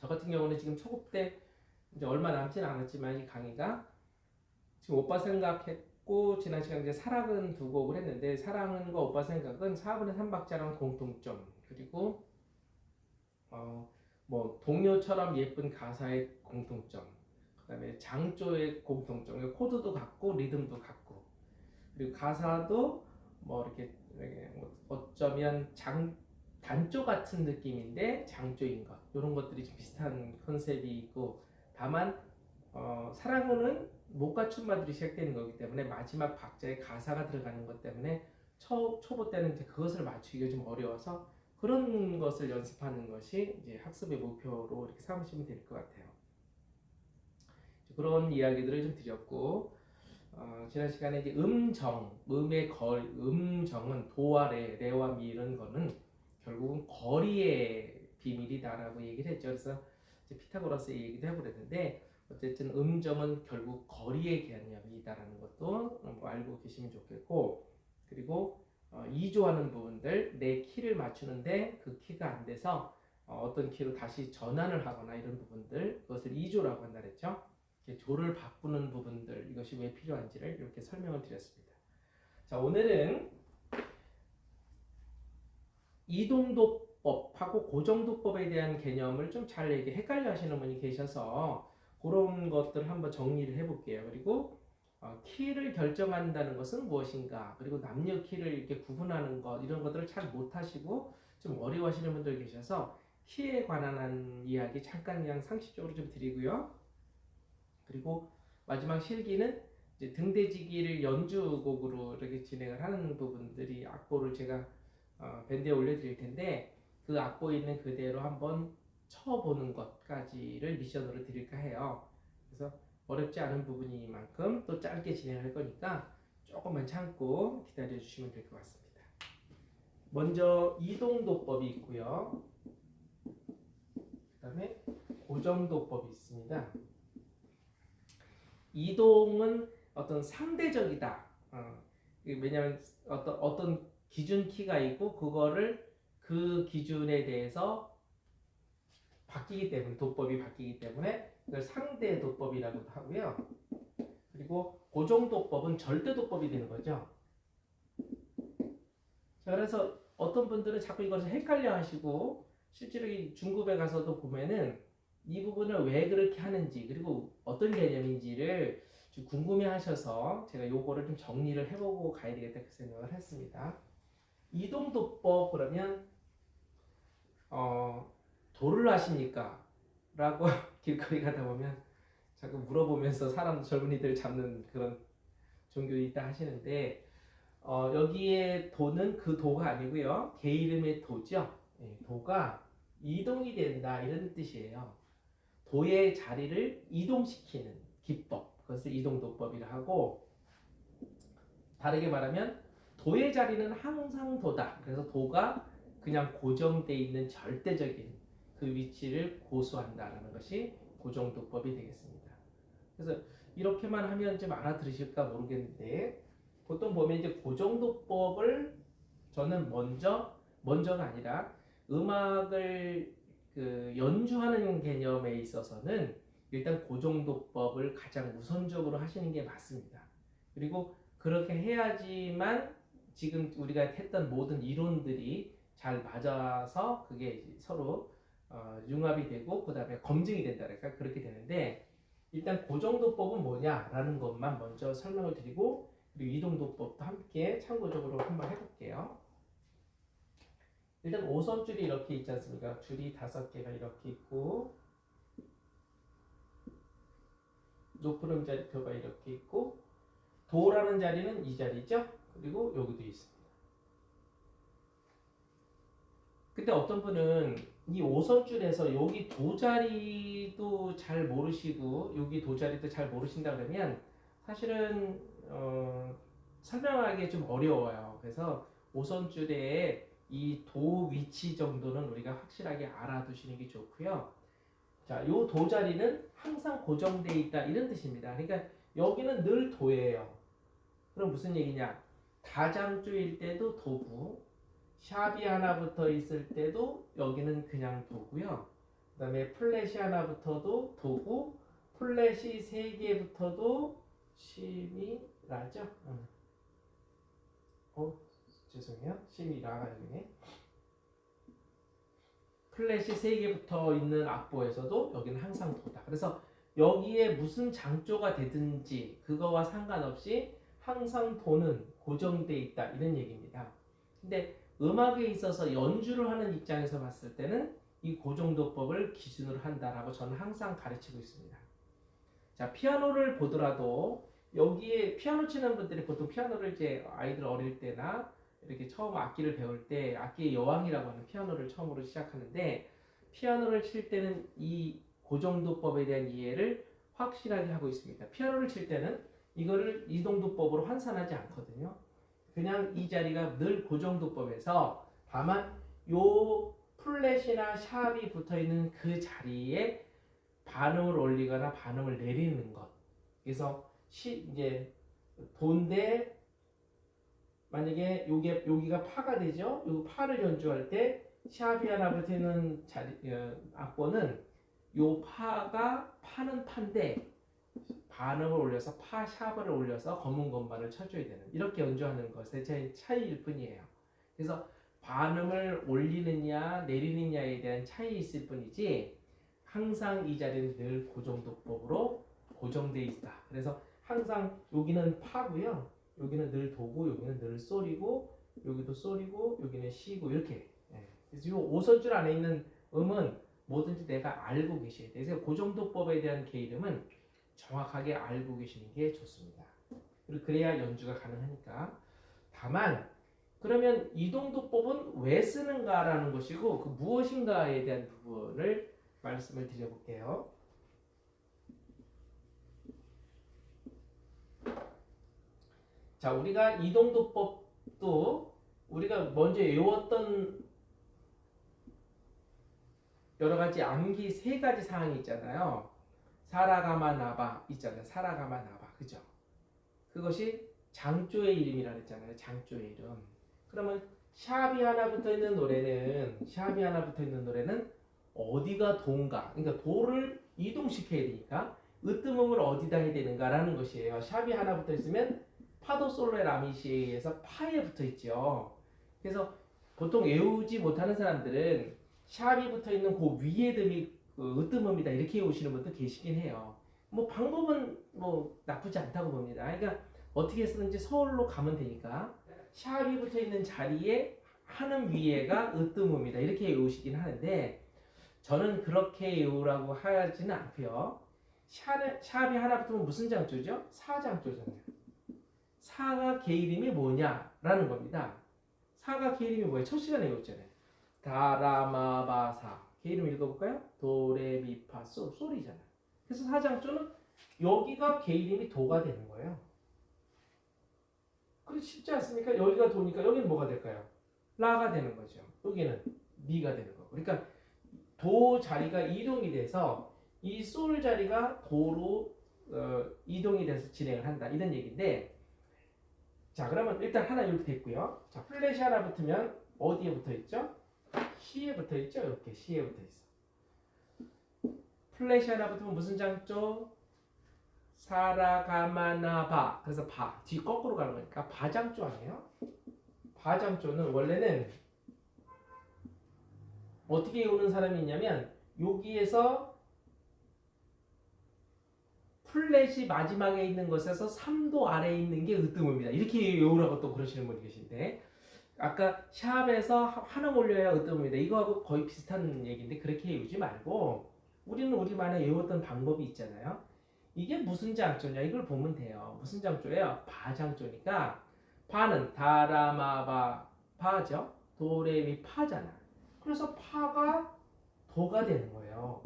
저 같은 경우는 지금 초급 때 이제 얼마 남진 않았지만 이 강의가 지금 오빠 생각했고 지난 시간에 이제 사랑은 두 곡을 했는데 사랑은과 오빠 생각은 4분의 3박자랑 공통점 그리고 뭐 동요처럼 예쁜 가사의 공통점 그다음에 장조의 공통점 그러니까 코드도 같고 리듬도 같고 그리고 가사도 뭐 이렇게 뭐 어쩌면 단조 같은 느낌인데 장조인 것 이런 것들이 좀 비슷한 컨셉이 있고 다만 사랑은 못 갖춘 말들이 시작되는 거기 때문에 마지막 박자에 가사가 들어가는 것 때문에 초보 때는 이제 그것을 맞추기가 좀 어려워서 그런 것을 연습하는 것이 이제 학습의 목표로 이렇게 삼으시면 될 것 같아요. 그런 이야기들을 좀 드렸고 지난 시간에 이제 음의 음정은 도와 레와 미 이런 거는 결국은 거리의 비밀이다라고 얘기를 했죠. 그래서 이제 피타고라스의 얘기도 해버렸는데 어쨌든 음정은 결국 거리의 개념이다라는 것도 뭐 알고 계시면 좋겠고 그리고 이조하는 부분들 내 키를 맞추는데 그 키가 안 돼서 어떤 키로 다시 전환을 하거나 이런 부분들 그것을 이조라고 한다 그랬죠. 조를 바꾸는 부분들 이것이 왜 필요한지를 이렇게 설명을 드렸습니다. 자 오늘은 이동도법하고 고정도법에 대한 개념을 좀 잘 헷갈려 하시는 분이 계셔서 그런 것들 한번 정리를 해볼게요. 그리고 키를 결정한다는 것은 무엇인가 그리고 남녀 키를 이렇게 구분하는 것 이런 것들을 잘 못하시고 좀 어려워하시는 분들 계셔서 키에 관한 이야기 잠깐 그냥 상식적으로 좀 드리고요. 그리고 마지막 실기는 이제 등대지기를 연주곡으로 이렇게 진행을 하는 부분들이 악보를 제가 밴드에 올려드릴 텐데 그 악보에 있는 그대로 한번 쳐보는 것까지를 미션으로 드릴까 해요. 그래서 어렵지 않은 부분이만큼 또 짧게 진행할 거니까 조금만 참고 기다려 주시면 될 것 같습니다. 먼저 이동도법이 있고요. 그 다음에 고정도법이 있습니다. 이동은 어떤 상대적이다. 왜냐하면 어떤 기준 키가 있고 그거를 그 기준에 대해서 바뀌기 때문에 도법이 바뀌기 때문에 그걸 상대 도법이라고도 하고요. 그리고 고정도법은 절대 도법이 되는 거죠. 자, 그래서 어떤 분들은 자꾸 이것을 헷갈려 하시고 실제로 이 중급에 가서도 보면은 이 부분을 왜 그렇게 하는지 그리고 어떤 개념인지를 좀 궁금해 하셔서 제가 요거를 좀 정리를 해보고 가야 되겠다 그 생각을 했습니다. 이동도법 그러면 도를 아십니까? 라고 길거리 가다 보면 자꾸 물어보면서 사람 젊은이들 잡는 그런 종교 있다 하시는데 여기에 도는 그 도가 아니고요. 개 이름의 도죠. 도가 이동이 된다 이런 뜻이에요. 도의 자리를 이동시키는 기법 그것을 이동도법이라 하고 다르게 말하면 도의 자리는 항상 도다. 그래서 도가 그냥 고정되어 있는 절대적인 그 위치를 고수한다라는 것이 고정도법이 되겠습니다. 그래서 이렇게만 하면 좀 알아들으실까 모르겠는데 보통 보면 이제 고정도법을 저는 먼저가 아니라 음악을 연주하는 개념에 있어서는 일단 고정도법을 가장 우선적으로 하시는 게 맞습니다. 그리고 그렇게 해야지만 지금 우리가 했던 모든 이론들이 잘 맞아서 그게 서로 융합이 되고 그 다음에 검증이 된다랄까 그렇게 되는데 일단 고정도법은 뭐냐라는 것만 먼저 설명을 드리고 그리고 이동도법도 함께 참고적으로 한번 해볼게요. 일단 5선줄이 이렇게 있지 않습니까? 줄이 5개가 이렇게 있고 높은 음자리표가 이렇게 있고 도라는 자리는 이 자리죠? 그리고 여기도 있습니다. 근데 어떤 분은 이 5선줄에서 여기 도 자리도 잘 모르시고 여기 도 자리도 잘 모르신다 그러면 사실은 설명하기 좀 어려워요. 그래서 5선줄에 이 도 위치 정도는 우리가 확실하게 알아두시는 게 좋고요. 자, 요 도 자리는 항상 고정되어 있다 이런 뜻입니다. 그러니까 여기는 늘 도예요. 그럼 무슨 얘기냐? 다장조일 때도 도고 샵이 하나 붙어 있을 때도 여기는 그냥 도고요. 그다음에 플랫이 하나 붙어도 도구, 플랫이 3개 붙어도 심이라죠. 죄송해요. 심이라가 여기네. 플랫이 3개 붙어 있는 악보에서도 여기는 항상 도다. 그래서 여기에 무슨 장조가 되든지 그거와 상관없이 항상 도는 고정돼 있다 이런 얘기입니다. 근데 음악에 있어서 연주를 하는 입장에서 봤을 때는 이 고정도법을 기준으로 한다라고 저는 항상 가르치고 있습니다. 자, 피아노를 보더라도 여기에 피아노 치는 분들이 보통 피아노를 이제 아이들 어릴 때나 이렇게 처음 악기를 배울 때 악기의 여왕이라고 하는 피아노를 처음으로 시작하는데 피아노를 칠 때는 이 고정도법에 대한 이해를 확실하게 하고 있습니다. 피아노를 칠 때는 이거를 이동도법으로 환산하지 않거든요. 그냥 이 자리가 늘 고정도법에서 다만 요 플랫이나 샵이 붙어있는 그 자리에 반음을 올리거나 반음을 내리는 것. 그래서 이제 도인데 만약에 여기가 파가 되죠. 요 파를 연주할 때 샵이 하나 붙어있는 악보는 요 파는 파인데 반음을 올려서 파 샵을 올려서 검은 건반을 쳐줘야 되는 이렇게 연주하는 것의 차이일 뿐이에요. 그래서 반음을 올리느냐 내리느냐에 대한 차이 있을 뿐이지 항상 이 자리는 늘 고정도법으로 고정돼 있다. 그래서 항상 여기는 파고요. 여기는 늘 도고 여기는 늘 솔이고 여기도 솔이고 여기는 시고 이렇게. 그래서 이 5선줄 안에 있는 음은 뭐든지 내가 알고 계셔야 돼요. 그래서 고정도법에 대한 개이름은 정확하게 알고 계시는 게 좋습니다. 그리고 그래야 연주가 가능하니까. 다만 그러면 이동도법은 왜 쓰는가라는 것이고 그 무엇인가에 대한 부분을 말씀을 드려볼게요. 자, 우리가 이동도법도 우리가 먼저 외웠던 여러 가지 암기 3가지 사항이 있잖아요. 사라가마 나바 있잖아요. 사라가마 나바, 그죠? 그것이 장조의 이름이라 그랬잖아요. 장조의 이름. 그러면 샵이 하나 붙어 있는 노래는 어디가 도인가? 그러니까 도를 이동시켜야 되니까 으뜸음을 어디다 해야 되는가라는 것이에요. 샵이 하나 붙어 있으면 파도 솔레 라미시에서 파에 붙어 있죠. 그래서 보통 외우지 못하는 사람들은 샵이 붙어 있는 그 위에 듬이 으뜸음이다 이렇게 외우시는 분도 계시긴 해요. 뭐 방법은 뭐 나쁘지 않다고 봅니다. 그러니까 어떻게 쓰는지 서울로 가면 되니까 샵이 붙어 있는 자리에 하는 위에가 으뜸음이다 이렇게 외우시긴 하는데 저는 그렇게 외우라고 하지는 않고요. 샵이 하나 붙으면 무슨 장조죠? 사장조잖아요. 사가 개 이름이 뭐냐라는 겁니다. 사가 개 이름이 뭐예요? 첫 시간에 외웠잖아요. 다라마바사 개 이름 읽어볼까요? 도레미파 솔이잖아요. 그래서 사장조는 여기가 개 이름이 도가 되는 거예요. 그렇지 쉽지 않습니까? 여기가 도니까 여기는 뭐가 될까요? 라가 되는 거죠. 여기는 미가 되는 거고. 그러니까 도 자리가 이동이 돼서 이 솔 자리가 도로 이동이 돼서 진행을 한다 이런 얘기인데 자 그러면 일단 하나 이렇게 됐고요. 자 플랫이 하나 붙으면 어디에 붙어 있죠? 시에 붙어 있죠. 이렇게 시에 붙어 있어. 플랫이 하나 붙으면 무슨 장조? 사라가마나바. 그래서 바 뒤 거꾸로 가는 거니까 바장조 아니에요? 바장조는 원래는 어떻게 외우는 사람이 있냐면 여기에서 플랫이 마지막에 있는 것에서 3도 아래에 있는 게 으뜸음이다. 이렇게 외우라고 또 그러시는 분이 계신데 아까 샵에서 한음 올려야 으뜸음이다. 이거하고 거의 비슷한 얘기인데 그렇게 외우지 말고 우리는 우리만의 외웠던 방법이 있잖아요. 이게 무슨 장조냐 이걸 보면 돼요. 무슨 장조예요? 바장조니까 파는 다라마바 파죠. 도레미 파잖아. 그래서 파가 도가 되는 거예요.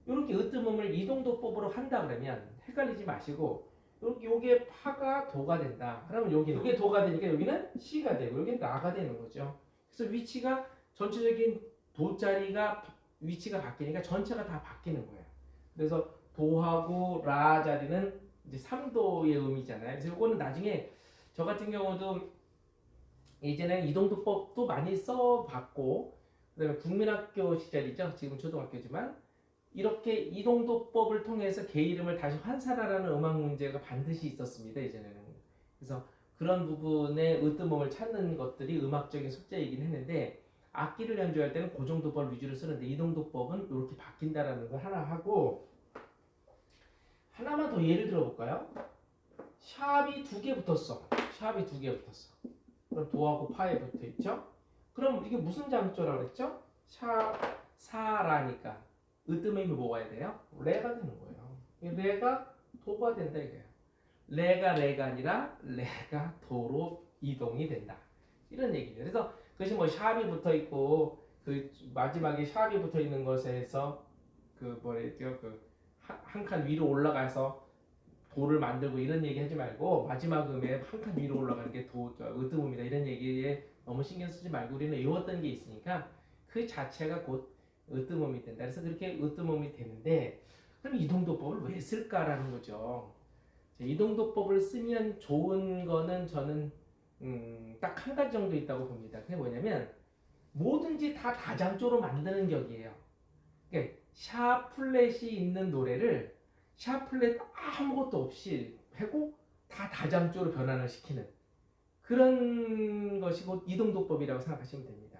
이렇게 으뜸음을 이동도법으로 한다 그러면 헷갈리지 마시고 이렇게 요게 파가 도가 된다. 그러면 여기는 이게 도가 되니까 여기는 시가 되고 여기는 라가 되는 거죠. 그래서 위치가 전체적인 도 자리가 위치가 바뀌니까 전체가 다 바뀌는 거예요. 그래서 도하고 라 자리는 이제 3도의 음이잖아요. 그래서 이거는 나중에 저 같은 경우도 예전에 이동도법도 많이 써봤고 그다음에 국민학교 시절이죠. 지금 초등학교지만 이렇게 이동도법을 통해서 개 이름을 다시 환산하라는 음악 문제가 반드시 있었습니다. 예전에는. 그래서 그런 부분에 으뜸음을 찾는 것들이 음악적인 숙제이긴 했는데 악기를 연주할 때는 고정도법 위주로 쓰는데 이동도법은 이렇게 바뀐다라는 걸 하나 하고 하나만 더 예를 들어볼까요? 샵이 두 개 붙었어. 샵이 두 개 붙었어. 그럼 도하고 파에 붙어 있죠? 그럼 이게 무슨 장조라고 그랬죠? 샵 사라니까 으뜸음이 뭐가 해야 돼요? 레가 되는 거예요. 레가 도가 된다 이거예요. 레가 아니라 레가 도로 이동이 된다. 이런 얘기죠. 그래서 그것이 뭐 샵이 붙어 있고 그 마지막에 샵이 붙어 있는 것에서 그 뭐랬죠? 그 한 칸 위로 올라가서 도를 만들고 이런 얘기 하지 말고 마지막 음에 한 칸 위로 올라가는 게 으뜸음이다 이런 얘기에 너무 신경 쓰지 말고 우리는 외웠던 게 있으니까 그 자체가 곧 으뜸음이 된다. 그래서 그렇게 으뜸음이 되는데 그럼 이동도법을 왜 쓸까라는 거죠. 이동도법을 쓰면 좋은 거는 저는 딱 한 가지 정도 있다고 봅니다. 그게 뭐냐면 뭐든지 다 다장조로 만드는 격이에요. 그러니까 샤 플랫이 있는 노래를 샤 플랫 아무것도 없이 하고 다 다장조로 변환을 시키는 그런 것이 곧 이동도법이라고 생각하시면 됩니다.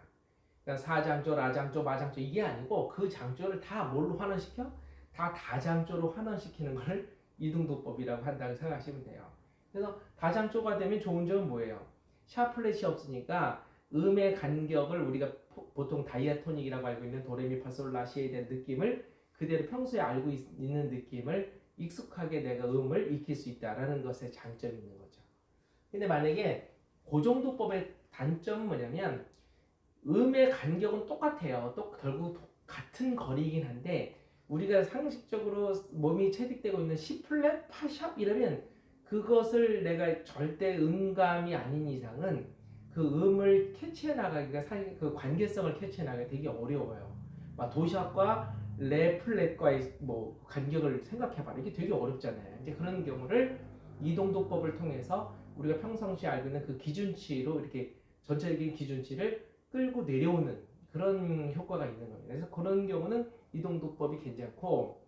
그러니까 사장조, 라장조, 마장조 이게 아니고 그 장조를 다 뭘로 환원시켜? 다 다장조로 환원시키는 것을 이동도법이라고 한다고 생각하시면 돼요. 그래서 다장조가 되면 좋은 점은 뭐예요? 샤 플랫이 없으니까 음의 간격을 우리가 보통 다이아토닉이라고 알고 있는 도레미파솔라시에 대한 느낌을 그대로 평소에 알고 있는 느낌을 익숙하게 내가 음을 익힐 수 있다라는 것에 장점이 있는 거죠. 근데 만약에 고정도법의 단점은 뭐냐면 음의 간격은 똑같아요. 또 결국 같은 거리이긴 한데 우리가 상식적으로 몸이 채택되고 있는 C 플랫, 파샵 이러면 그것을 내가 절대 음감이 아닌 이상은 그 음을 캐치해 나가기가 사실 그 관계성을 캐치해 나가기 되게 어려워요. 막 도샵과 레 플랫과의 뭐 간격을 생각해봐. 이게 되게 어렵잖아요. 이제 그런 경우를 이동도법을 통해서 우리가 평상시에 알고 있는 그 기준치로 이렇게 전체적인 기준치를 끌고 내려오는 그런 효과가 있는 겁니다. 그래서 그런 경우는 이동도법이 괜찮고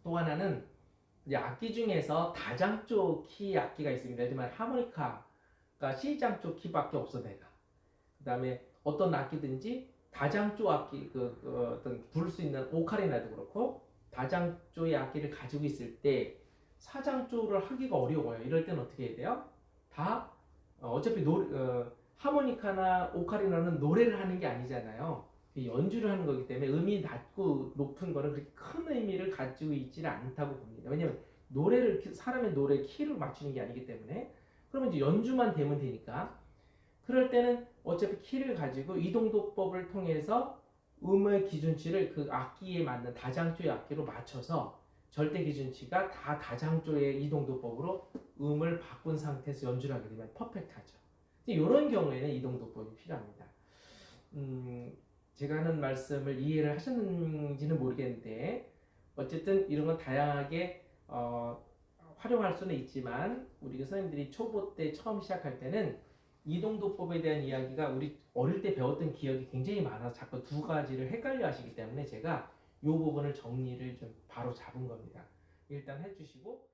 또 하나는 이제 악기 중에서 다장조 키 악기가 있습니다. 하지만 하모니카가 C장조 키밖에 없어 내가. 그 다음에 어떤 악기든지 다장조 악기 어떤 부를 수 있는 오카리나도 그렇고 다장조의 악기를 가지고 있을 때 사장조를 하기가 어려워요. 이럴 때는 어떻게 해야 돼요? 다 어차피 하모니카나 오카리나는 노래를 하는 게 아니잖아요. 연주를 하는 거기 때문에 음이 낮고 높은 거는 그렇게 큰 의미를 가지고 있지는 않다고 봅니다. 왜냐면 사람의 노래 키를 맞추는 게 아니기 때문에 그러면 이제 연주만 되면 되니까 그럴 때는 어차피 키를 가지고 이동도법을 통해서 음의 기준치를 그 악기에 맞는 다장조의 악기로 맞춰서 절대 기준치가 다 다장조의 이동도법으로 음을 바꾼 상태에서 연주를 하게 되면 퍼펙트하죠. 이런 경우에는 이동도법이 필요합니다. 제가 하는 말씀을 이해를 하셨는지는 모르겠는데 어쨌든 이런 건 다양하게 활용할 수는 있지만 우리 선생님들이 초보 때 처음 시작할 때는 이동도법에 대한 이야기가 우리 어릴 때 배웠던 기억이 굉장히 많아서 자꾸 두 가지를 헷갈려 하시기 때문에 제가 이 부분을 정리를 좀 바로 잡은 겁니다. 일단 해주시고